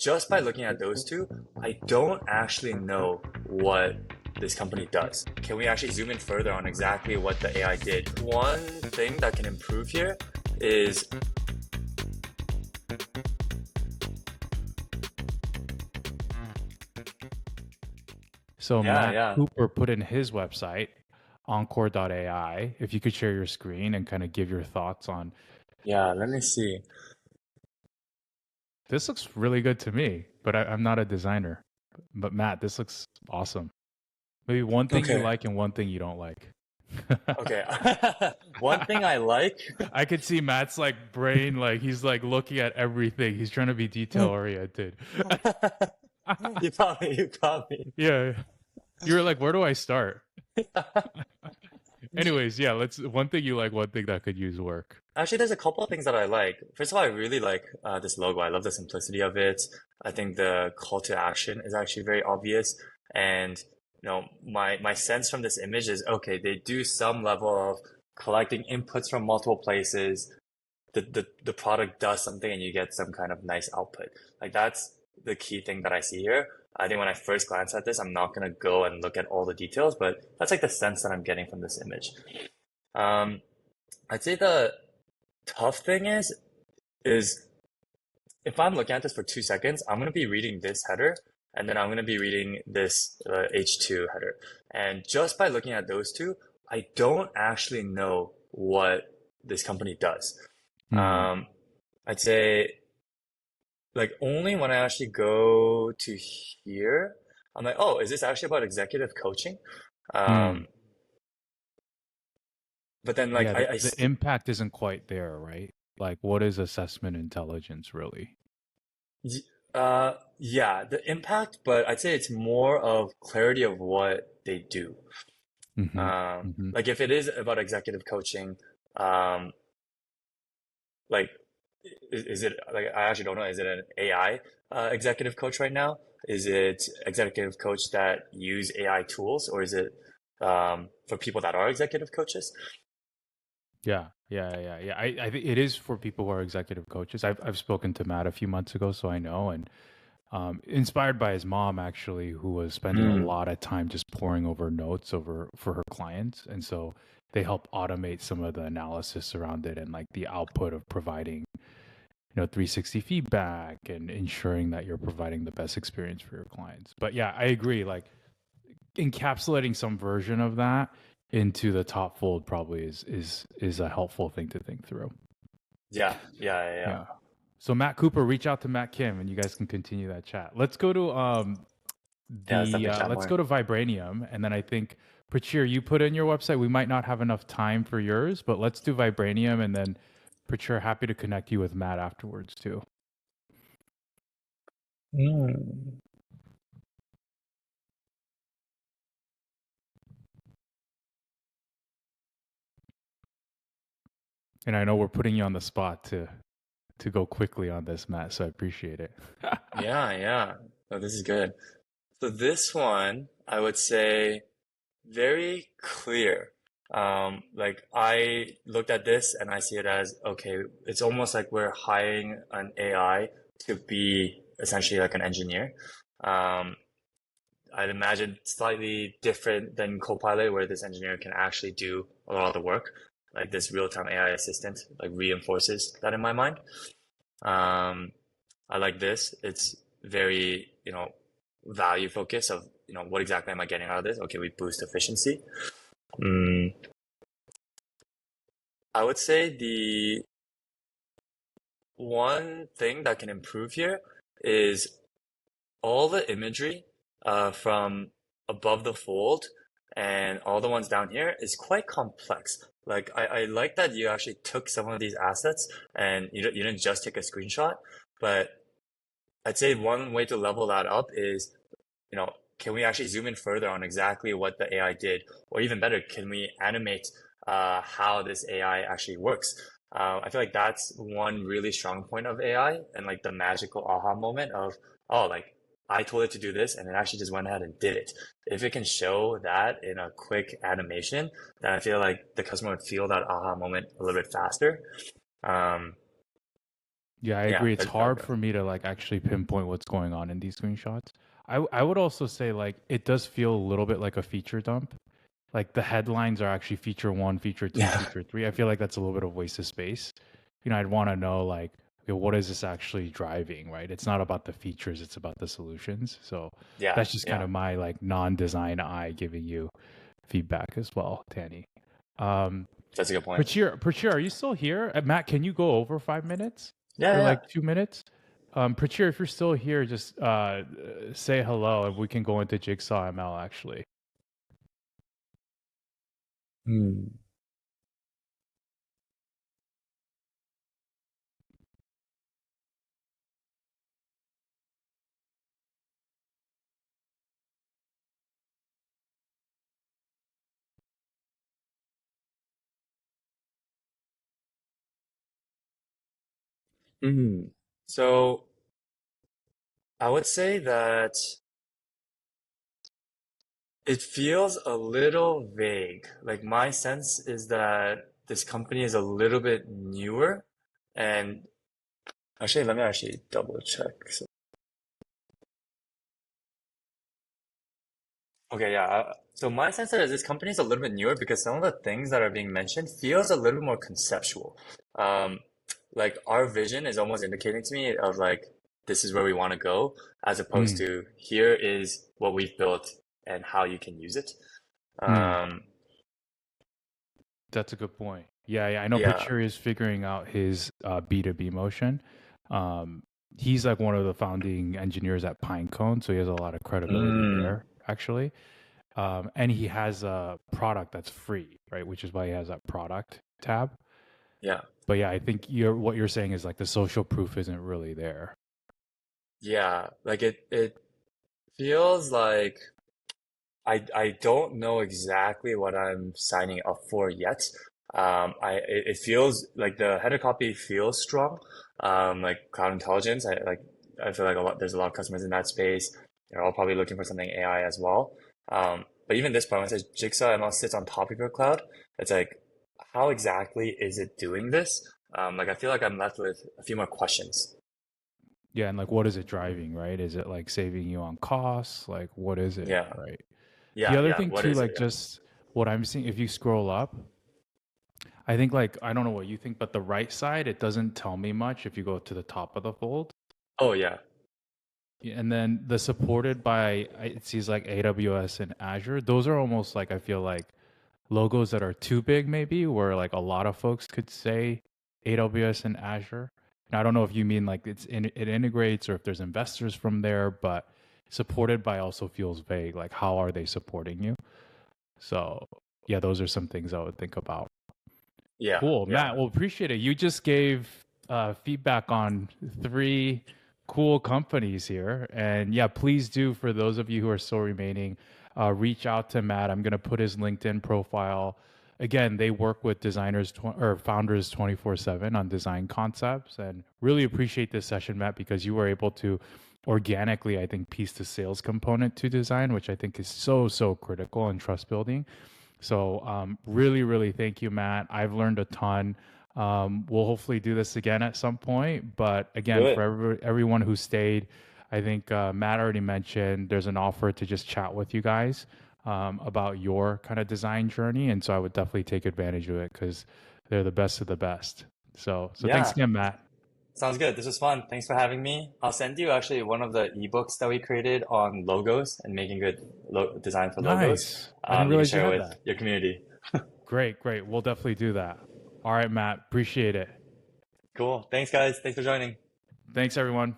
just by looking at those two, I don't actually know what this company does. Can we actually zoom in further on exactly what the AI did? One thing that can improve here is So yeah, Matt yeah. Cooper put in his website, encore.ai. If you could share your screen and kind of give your thoughts on Yeah, let me see. this looks really good to me, but I'm not a designer. But Matt, this looks awesome. Maybe one thing you Okay. like and one thing you don't like. Okay. One thing I like. I could see Matt's like brain, like he's like looking at everything. He's trying to be detail oriented. You caught me, you caught me. Yeah. You're like, where do I start? Anyways, yeah, let's one thing you like, one thing that could use work. Actually, there's a couple of things that I like. First of all, I really like this logo. I love the simplicity of it. I think the call to action is actually very obvious. And my sense from this image is okay, they do some level of collecting inputs from multiple places. The product does something and you get some kind of nice output. Like that's the key thing that I see here. I think when I first glance at this, I'm not gonna go and look at all the details, but that's like the sense that I'm getting from this image. Um, I'd say the tough thing is if I'm looking at this for 2 seconds, I'm going to be reading this header and then I'm going to be reading this H2 header. And just by looking at those two, I don't actually know what this company does. Hmm. Um, I'd say like only when I actually go to here, I'm like, oh, is this actually about executive coaching? Hmm. Um, but then like Yeah, I the impact isn't quite there, right? Like, what is assessment intelligence really? yeah, the impact, but I'd say it's more of clarity of what they do. Mm-hmm. Mm-hmm. Like if it is about executive coaching, um, like is it like I actually don't know. Is it an AI executive coach right now? Is it executive coach that use AI tools, or is it for people that are executive coaches? Yeah. I think it is for people who are executive coaches. I've spoken to Matt a few months ago, so I know, and inspired by his mom actually, who was spending a Mm, lot of time just poring over notes over for her clients, and so they help automate some of the analysis around it and like the output of providing 360 feedback and ensuring that you're providing the best experience for your clients. But yeah, I agree. Like encapsulating some version of that into the top fold probably is a helpful thing to think through. yeah. Yeah. So Matt Cooper, reach out to Matt Kim, and you guys can continue that chat. Let's go to Yeah, let's the definitely chat let's more. go to Vibranium, and then I think Prachir, you put in your website. We might not have enough time for yours, but let's do Vibranium, and then Prachir, happy to connect you with Matt afterwards too. Mm. And I know we're putting you on the spot to go quickly on this, Matt. So I appreciate it. Yeah. Oh, this is good. So this one, I would say very clear. Like I looked at this and I see it as, okay, it's almost like we're hiring an AI to be essentially like an engineer. Um, I'd imagine slightly different than Copilot, where this engineer can actually do a lot of the work. Like this real-time AI assistant, like reinforces that in my mind. Um, I like this. It's very, value focused of, what exactly am I getting out of this? Okay, we boost efficiency. Mm, I would say the one thing that can improve here is all the imagery from above the fold and all the ones down here is quite complex. Like I like that you actually took some of these assets and you didn't just take a screenshot, but I'd say one way to level that up is, can we actually zoom in further on exactly what the AI did? Or even better, can we animate how this AI actually works? I feel like that's one really strong point of AI and like the magical aha moment of, oh, like I told it to do this and it actually just went ahead and did it. If it can show that in a quick animation, then I feel like the customer would feel that aha moment a little bit faster. Um, Yeah, I Yeah, agree. It's there's hard paragraph. for me to like actually pinpoint what's going on in these screenshots. I would also say like it does feel a little bit like a feature dump. Like the headlines are actually feature one, feature two, Yeah, feature three. I feel like that's a little bit of waste of space. You know, I'd want to know like, okay, what is this actually driving, right? It's not about the features, it's about the solutions. So yeah, that's just kind yeah. of my like non-design eye giving you feedback as well, Tanny. Um, That's a good point. Prachir, are you still here? Matt, can you go over 5 minutes Yeah, or yeah. like 2 minutes? Prachir, if you're still here, just say hello and we can go into Jigsaw ML actually. Hmm. Hmm. So I would say that it feels a little vague. Like my sense is that this company is a little bit newer, and actually, let me actually double check. Okay, yeah. So my sense is this company is a little bit newer because some of the things that are being mentioned feels a little bit more conceptual. Um, like our vision is almost indicating to me of like this is where we want to go, as opposed Mm, to here is what we've built and how you can use it. mm. Um, That's a good point. Yeah, yeah. I know yeah. Pachuri is figuring out his B2B motion. Um, he's like one of the founding engineers at Pinecone, so he has a lot of credibility Mm, there, actually. And he has a product that's free, right? Which is why he has that product tab. yeah. But yeah, I think what you're saying is like the social proof isn't really there. Yeah. Like it feels like I don't know exactly what I'm signing up for yet. It feels like the header copy feels strong. Like cloud intelligence, I feel like there's a lot of customers in that space. They're all probably looking for something AI as well. But even this part, when it says Jigsaw ML sits on top of your cloud, it's like, how exactly is it doing this? Like I feel like I'm left with a few more questions. Yeah, and like what is it driving, right? Is it like saving you on costs? Like what is it, Yeah, right? The yeah, other yeah. thing What too, is it? like Yeah. just what I'm seeing, if you scroll up, I think like I don't know what you think, but the right side it doesn't tell me much if you go to the top of the fold. Oh yeah, Yeah, and then the supported by it sees like AWS and Azure. Those are almost like I feel like logos that are too big, maybe where like a lot of folks could say AWS and Azure. And I don't know if you mean like it integrates or if there's investors from there, but supported by also feels vague. Like how are they supporting you? So yeah, those are some things I would think about. yeah, Cool, yeah. Matt. Well, appreciate it. You just gave feedback on three cool companies here, and yeah, please do for those of you who are still remaining, reach out to Matt. I'm gonna put his LinkedIn profile. Again, they work with designers or founders 24/7 on design concepts, and really appreciate this session, Matt, because you were able to organically, I think, piece the sales component to design, which I think is so critical in trust building. So, really, really thank you, Matt. I've learned a ton. We'll hopefully do this again at some point. But Do again, for it. everyone who stayed, I think Matt already mentioned there's an offer to just chat with you guys about your kind of design journey. And so I would definitely take advantage of it because they're the best of the best. So thanks Yeah. again, Matt. Sounds good. This was fun. Thanks for having me. I'll send you actually one of the ebooks that we created on logos and making good design for logos. Nice. I didn't You can realize you share had with that. your community. Great, great. We'll definitely do that. All right, Matt. Appreciate it. Cool. Thanks, guys. Thanks for joining. Thanks, everyone.